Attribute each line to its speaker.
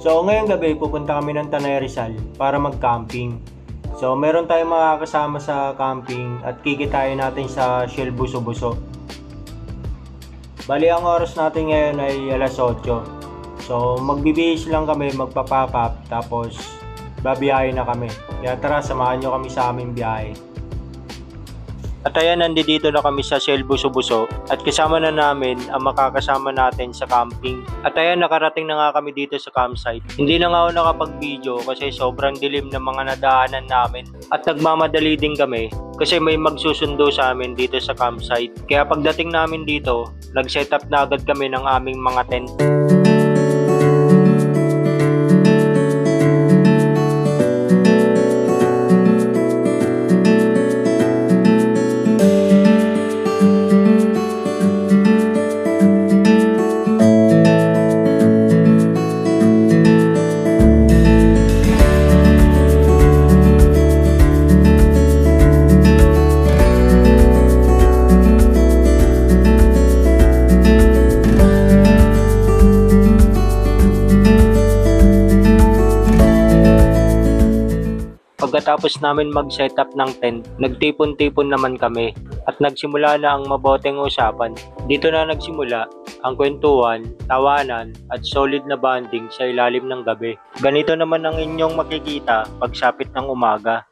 Speaker 1: So ngayong gabi pupunta kami ng Tanay Rizal para mag-camping. So meron tayong mga kasama sa camping at kikitain natin sa Shell Buso-Buso. Bali ang oras natin ngayon ay alas 8. So magbibihis lang kami, magpa-pop up, tapos babiyahe na kami. Kaya tara, samahan nyo kami sa aming biyahe. At ayan, nandito na kami sa Shell Buso-Buso at kasama na namin ang makakasama natin sa camping. At ayan, nakarating na nga kami dito sa campsite. Hindi na nga ako nakapag-video kasi sobrang dilim ng mga nadaanan namin. At nagmamadali din kami kasi may magsusundo sa amin dito sa campsite. Kaya pagdating namin dito, nag-set up na agad kami ng aming mga tent. Pagkatapos namin mag-setup ng tent, nagtipon-tipon naman kami at nagsimula na ang maboteng usapan. Dito na nagsimula ang kwentuhan, tawanan at solid na bonding sa ilalim ng gabi. Ganito naman ang inyong makikita pagsapit ng umaga.